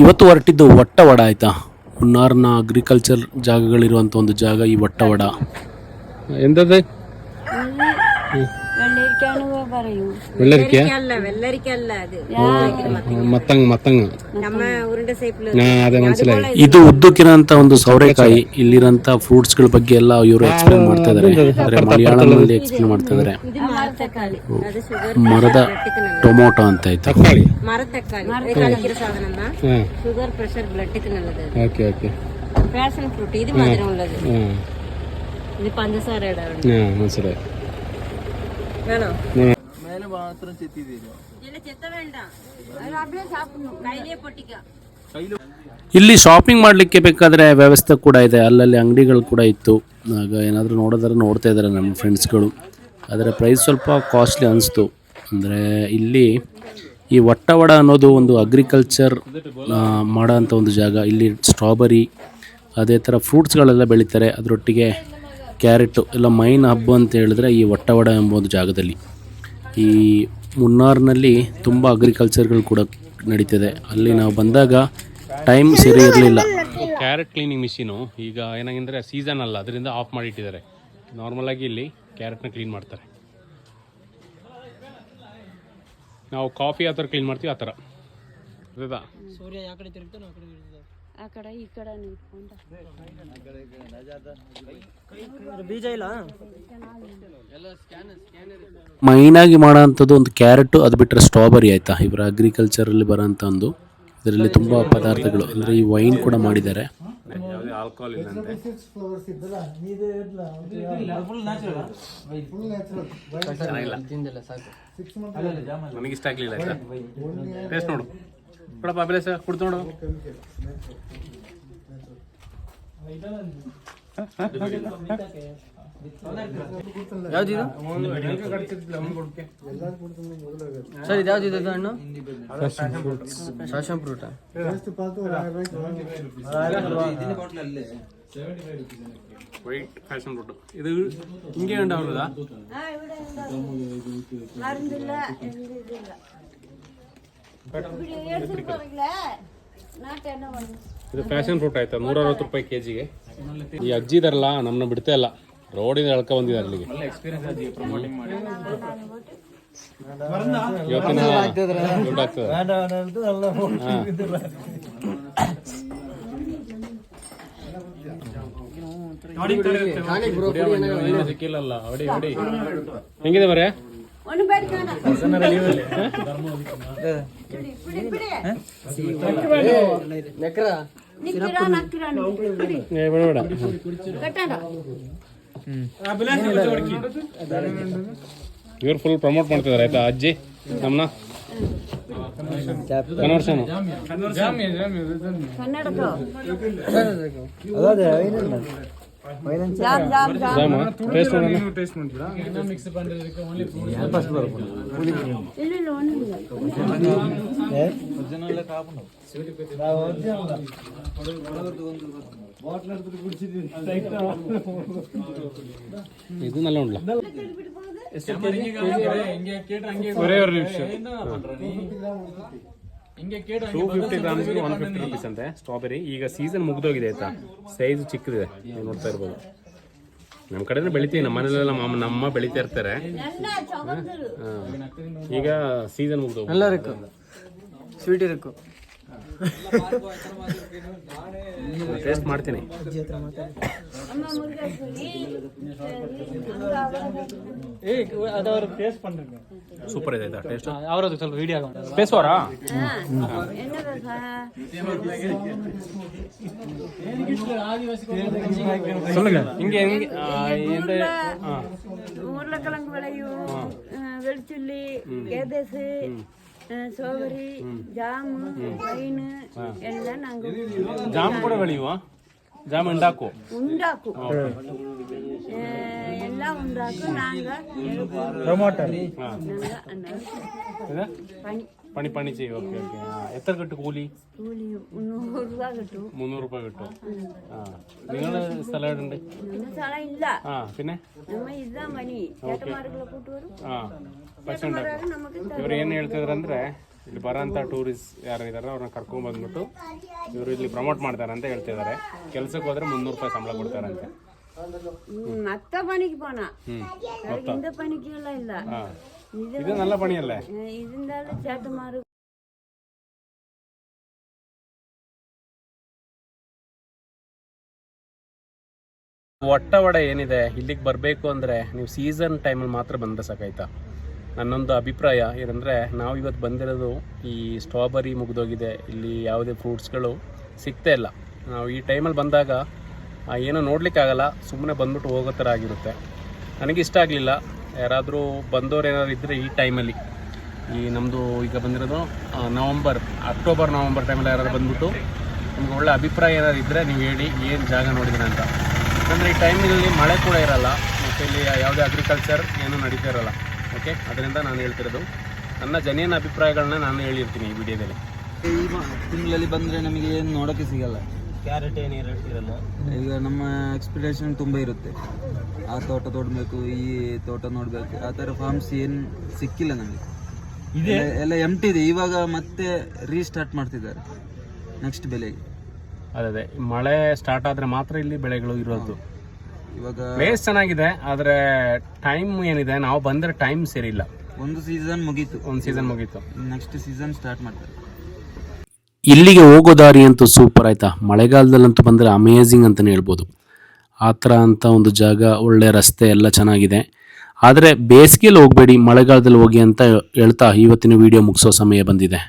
ಇವತ್ತು ಹೊರಟಿದ್ದು ವಟ್ಟವಡ ಆಯ್ತಾ. ಮುನ್ನಾರ್ನ ಅಗ್ರಿಕಲ್ಚರ್ ಜಾಗಗಳಿರುವಂಥ ಒಂದು ಜಾಗ ಈ ವಟ್ಟವಡ. ಎಂತದ್ದು? ಇದು ಉದ್ದಕ್ಕಿರೋಂಥ ಒಂದು ಸೌರೆಕಾಯಿ. ಇಲ್ಲಿರೋಂಥ ಫ್ರೂಟ್ಸ್ ಗಳ ಬಗ್ಗೆ ಎಲ್ಲ ಇವರು ಎಕ್ಸ್ಪ್ಲೇನ್ ಮಾಡ್ತಾ ಇದಾರೆ, ಮಲಯಾಳಂನಲ್ಲಿ ಎಕ್ಸ್ಪ್ಲೇನ್ ಮಾಡ್ತಾ ಇದಾರೆ. ಮರದ ಟೊಮೊಟೊ ಅಂತ ಆಯ್ತು. ಇಲ್ಲಿ ಶಾಪಿಂಗ್ ಮಾಡ್ಲಿಕ್ಕೆ ಬೇಕಾದ್ರೆ ವ್ಯವಸ್ಥೆ ಕೂಡ ಇದೆ, ಅಲ್ಲಲ್ಲಿ ಅಂಗಡಿಗಳು ಕೂಡ ಇತ್ತು. ಆಗ ಏನಾದರೂ ನೋಡೋದಾದ್ರೆ ನೋಡ್ತಾ ಇದ್ದಾರೆ ನಮ್ಮ ಫ್ರೆಂಡ್ಸ್ಗಳು. ಅದರ ಪ್ರೈಸ್ ಸ್ವಲ್ಪ ಕಾಸ್ಟ್ಲಿ ಅನಿಸ್ತು. ಅಂದರೆ ಇಲ್ಲಿ ಈ ವಟ್ಟವಡ ಅನ್ನೋದು ಒಂದು ಅಗ್ರಿಕಲ್ಚರ್ ಮಾಡೋಂಥ ಒಂದು ಜಾಗ. ಇಲ್ಲಿ ಸ್ಟ್ರಾಬೆರಿ ಅದೇ ಥರ ಫ್ರೂಟ್ಸ್ಗಳೆಲ್ಲ ಬೆಳೀತಾರೆ. ಅದರೊಟ್ಟಿಗೆ ಕ್ಯಾರೆಟು ಎಲ್ಲ ಮೈನ್ ಹಬ್ಬ ಅಂತ ಹೇಳಿದ್ರೆ ಈ ವಟ್ಟವಡ ಎಂಬ ಒಂದು ಜಾಗದಲ್ಲಿ. ಈ ಮುನ್ನಾರ್ನಲ್ಲಿ ತುಂಬ ಅಗ್ರಿಕಲ್ಚರ್ಗಳು ಕೂಡ ನಡೀತದೆ. ಅಲ್ಲಿ ನಾವು ಬಂದಾಗ ಟೈಮ್ ಸರಿ ಇರಲಿಲ್ಲ. ಕ್ಯಾರೆಟ್ ಕ್ಲೀನಿಂಗ್ ಮಿಷಿನು ಈಗ ಏನಾಗಿಂದರೆ ಸೀಸನ್ ಅಲ್ಲ, ಅದರಿಂದ ಆಫ್ ಮಾಡಿಟ್ಟಿದ್ದಾರೆ. ನಾರ್ಮಲಾಗಿ ಇಲ್ಲಿ ಕ್ಯಾರೆಟ್ನ ಕ್ಲೀನ್ ಮಾಡ್ತಾರೆ. ನಾವು ಕಾಫಿ ಆ ಥರ ಕ್ಲೀನ್ ಮಾಡ್ತೀವಿ, ಆ ಥರ ಸೂರ್ಯ ಯಾವ ಕಡೆ ತಿರುಗ್ತಾನೆ ಆ ಕಡೆ ಈ ಕಡೆ ಬೀಜ ಇಲ್ಲ. ಮೈನಾಗಿ ಮಾಡೋಂಥದ್ದು ಒಂದು ಕ್ಯಾರೆಟು, ಅದು ಬಿಟ್ಟರೆ ಸ್ಟ್ರಾಬೆರಿ ಆಯಿತಾ. ಇವರ ಅಗ್ರಿಕಲ್ಚರಲ್ಲಿ ಬರೋಂಥ ಒಂದು ಇದರಲ್ಲಿ ತುಂಬ ಪದಾರ್ಥಗಳು, ಅಂದರೆ ಈ ವೈನ್ ಕೂಡ ಮಾಡಿದ್ದಾರೆ. ನನಗಿಷ್ಟ ಆಗಲಿಲ್ಲ. ಟೇಸ್ಟ್ ನೋಡು ಕೊಡಪ್ಪ, ಅಭಿಲೇಶ ಕುಡ್ದು ನೋಡು. ಯಾವ್ದಿದು ಸರ್? ಇದು ಯಾವ್ದಿದೆ ಹಣ್ಣು? Passion fruit. White passion fruit. ಇದು ಹಿಂಗೆ ಉಂಟಾಗಲ್ಲ. ಇದು ಫ್ಯಾಷನ್ ಫ್ರೂಟ್ ಆಯ್ತಾ, 160 ರೂಪಾಯಿ ಕೆಜಿಗೆ. ಈ ಅಜ್ಜಿ ಇದಾರಲ್ಲ, ನಮ್ಮನ್ನ ಬಿಡ್ತಾ ಇಲ್ಲ, ರೋಡಿಂದ ಎಳ್ಕ ಬಂದಿದ್ದಾರೆ ಅಲ್ಲಿಗೆ. ಸಿಕ್ಕಿಲ್ಲಲ್ಲ. ಹೊಡಿ ಹೊಡಿ. ಹೆಂಗಿದೆ ಮರೆ? ಇವ್ರು ಫುಲ್ ಪ್ರಮೋಟ್ ಮಾಡ್ತಿದಾರೆ ಆಯ್ತಾ ಅಜ್ಜಿ ನಮ್ಮನ್ನ. ಇದು ನಲ್ಲ ಉಂಡ್ಲ. ಒರೇ ಒಂದು ನಿಮಿಷ. 250 ಗ್ರಾಮ್ಸ್ 150 ರುಪೀಸ್ ಅಂತೆ ಸ್ಟ್ರಾಬೆರಿ. ಈಗ ಸೀಸನ್ ಮುಗ್ದೋಗಿದೆ ಆಯ್ತಾ, ಸೈಜ್ ಚಿಕ್ಕದಿದೆ, ನೀವು ನೋಡ್ತಾ ಇರ್ಬೋದು. ನಮ್ಮ ಕಡೆನೇ ಬೆಳಿತೀವಿ, ನಮ್ಮ ಮನೇಲೆಲ್ಲ ನಮ್ಮ ಬೆಳಿತಾ ಇರ್ತಾರೆ. ಈಗ ಸೀಸನ್ ಮುಗ್ದೋಗಿ ಎಲ್ಲರಿಗೂ ಸ್ವೀಟ್ ಇರಬೇಕು. ಟೇಸ್ಟ್ ಮಾಡ್ತೀನಿ. ಸೂಪರ್ ಇದೆ ಟೇಸ್ಟ್. ಅವರದು ಸ್ವಲ್ಪ ವಿಡಿಯೋ பேசுவாரா? சொல்லுங்க. இங்க இந்த உருளைக்கிழங்கு விளையும், வெளுத்துள்ளி, கேதசு, சோவரி, ஜாமு, ವೈನ್ ಎಲ್ಲ ನಂಗೆ. ಜಾಮ್ ಕೂಡ ಬೆಳೆಯುವ? ಜಾಮ್ ಉಂಡಾಕು ಎಲ್ಲ ಉಂಡಾಕು. ನಾಂಗ ಟೊಮೊಟೊ പണി ചെയ്യും. Okay okay. എത്ര കിട്ടും കൂലി? കൂലി 300 രൂപ കിട്ടും. 300 രൂപ കിട്ടും. നിങ്ങൾ സ്ഥലം എവിടെയുണ്ട്? സ്ഥലം ഇല്ല. പിന്നെ ನಮ್ಮ ಇದ್ದ ಮನಿ ಚಟಮಾರ್ಗಳ ಕೂಟವರು ಬಸ್ ಇವ್ರು ಏನು ಹೇಳ್ತಿದ್ರು ಅಂದ್ರೆ ಇಲ್ಲಿ ಬರೋಂಥ ಟೂರಿಸ್ಟ್ ಯಾರು ಇದಾರೆ ಅವ್ರನ್ನ ಕರ್ಕೊಂಡ್ ಬಂದ್ಬಿಟ್ಟು ಇವರು ಇಲ್ಲಿ ಪ್ರಮೋಟ್ ಮಾಡ್ತಾರೆ ಅಂತ ಹೇಳ್ತಿದ್ದಾರೆ. ಕೆಲ್ಸಕ್ಕೆ ಹೋದ್ರೆ 300 ರೂಪಾಯಿ ಸಂಬಳ ಕೊಡ್ತಾರಂತೆ. ಮತ್ತ ಪಣಿಗೆ ಪೋಣ இந்த பணிக்கு எல்லாம் இல்ல. ഇത് നല്ല പണിയല്ലേ? ഇതിന്താല ചാട്ടുമാറ് ಒಟ್ಟವಡೆ ಏನಿದೆ ಇಲ್ಲಿಗೆ ಬರಬೇಕು ಅಂದರೆ ನೀವು ಸೀಸನ್ ಟೈಮಲ್ಲಿ ಮಾತ್ರ ಬಂದರೆ ಸಾಕಾಯ್ತಾ. ನನ್ನೊಂದು ಅಭಿಪ್ರಾಯ ಏನಂದರೆ ನಾವು ಇವತ್ತು ಬಂದಿರೋದು ಈ ಸ್ಟ್ರಾಬೆರಿ ಮುಗಿದೋಗಿದೆ, ಇಲ್ಲಿ ಯಾವುದೇ ಫ್ರೂಟ್ಸ್ಗಳು ಸಿಗ್ತಾ ಇಲ್ಲ. ನಾವು ಈ ಟೈಮಲ್ಲಿ ಬಂದಾಗ ಏನೋ ನೋಡಲಿಕ್ಕಾಗಲ್ಲ, ಸುಮ್ಮನೆ ಬಂದ್ಬಿಟ್ಟು ಹೋಗೋ ಥರ ಆಗಿರುತ್ತೆ. ನನಗೆ ಇಷ್ಟ ಆಗಲಿಲ್ಲ. ಯಾರಾದರೂ ಬಂದವ್ರು ಏನಾದ್ರು ಇದ್ದರೆ ಈ ಟೈಮಲ್ಲಿ, ಈ ನಮ್ಮದು ಈಗ ಬಂದಿರೋದು ಅಕ್ಟೋಬರ್ ನವಂಬರ್ ಟೈಮಲ್ಲಿ ಯಾರಾದ್ರು ಬಂದ್ಬಿಟ್ಟು ನಿಮ್ಗೆ ಒಳ್ಳೆ ಅಭಿಪ್ರಾಯ ಏನಾದ್ರು ಇದ್ದರೆ ನೀವು ಹೇಳಿ ಏನು ಜಾಗ ನೋಡಿದ್ರೆ ಅಂತ. ಯಾಕಂದರೆ ಈ ಟೈಮಲ್ಲಿ ಮಳೆ ಕೂಡ ಇರಲ್ಲ ಮತ್ತು ಇಲ್ಲಿ ಯಾವುದೇ ಅಗ್ರಿಕಲ್ಚರ್ ಏನೂ ನಡೀತಾ ಇರಲ್ಲ. ಓಕೆ, ಅದರಿಂದ ನಾನು ಹೇಳ್ತಿರೋದು ನನ್ನ ಜನಿಯನ್ ಅಭಿಪ್ರಾಯಗಳನ್ನ ನಾನು ಹೇಳಿರ್ತೀನಿ ಈ ವಿಡಿಯೋದಲ್ಲಿ. ಈ ತಿಂಗಳಲ್ಲಿ ಬಂದರೆ ನಮಗೆ ಏನು ನೋಡೋಕ್ಕೆ ಸಿಗಲ್ಲ, ಕ್ಯಾರೆಟ್ ಏನು ಇರಲ್ಲ. ಈಗ ನಮ್ಮ ಎಕ್ಸ್ಪೆಕ್ಟೇಷನ್ ತುಂಬ ಇರುತ್ತೆ. ಆ ತೋಟ ನೋಡಬೇಕು, ಈ ತೋಟ ನೋಡಬೇಕು, ಆ ಥರ ಫಾರ್ಮ್ಸ್ ಏನು ಸಿಕ್ಕಿಲ್ಲ ನಮಗೆ. ಎಲ್ಲ ಎಂಟಿ ಇದೆ. ಇವಾಗ ಮತ್ತೆ ರೀಸ್ಟಾರ್ಟ್ ಮಾಡ್ತಿದ್ದಾರೆ ನೆಕ್ಸ್ಟ್ ಬೆಳೆಗೆ. ಅದೇ ಮಳೆ ಸ್ಟಾರ್ಟ್ ಆದರೆ ಮಾತ್ರ ಇಲ್ಲಿ ಬೆಳೆಗಳು ಇರೋದು. ಇವಾಗ ಪ್ಲೇಸ್ ಚೆನ್ನಾಗಿದೆ, ಆದರೆ ಟೈಮ್ ಏನಿದೆ ನಾವು ಬಂದರೆ ಟೈಮ್ ಸರಿಯಿಲ್ಲ. ಒಂದು ಸೀಸನ್ ಮುಗೀತು, ನೆಕ್ಸ್ಟ್ ಸೀಸನ್ ಸ್ಟಾರ್ಟ್ ಮಾಡ್ತಾರೆ. ಇಲ್ಲಿಗೆ ಹೋಗೋ ದಾರಿ ಅಂತೂ ಸೂಪರ್ ಆಯ್ತಾ. ಮಳೆಗಾಲದಲ್ಲಂತೂ ಬಂದರೆ ಅಮೇಝಿಂಗ್ ಅಂತಲೇ ಹೇಳ್ಬೋದು. ಆ ಥರ ಅಂತ ಒಂದು ಜಾಗ, ಒಳ್ಳೆ ರಸ್ತೆ ಎಲ್ಲ ಚೆನ್ನಾಗಿದೆ. ಆದರೆ ಬೇಸಿಗೆಯಲ್ಲಿ ಹೋಗಬೇಡಿ, ಮಳೆಗಾಲದಲ್ಲಿ ಹೋಗಿ ಅಂತ ಹೇಳ್ತಾ ಇವತ್ತಿನ ವಿಡಿಯೋ ಮುಗಿಸೋ ಸಮಯ ಬಂದಿದೆ.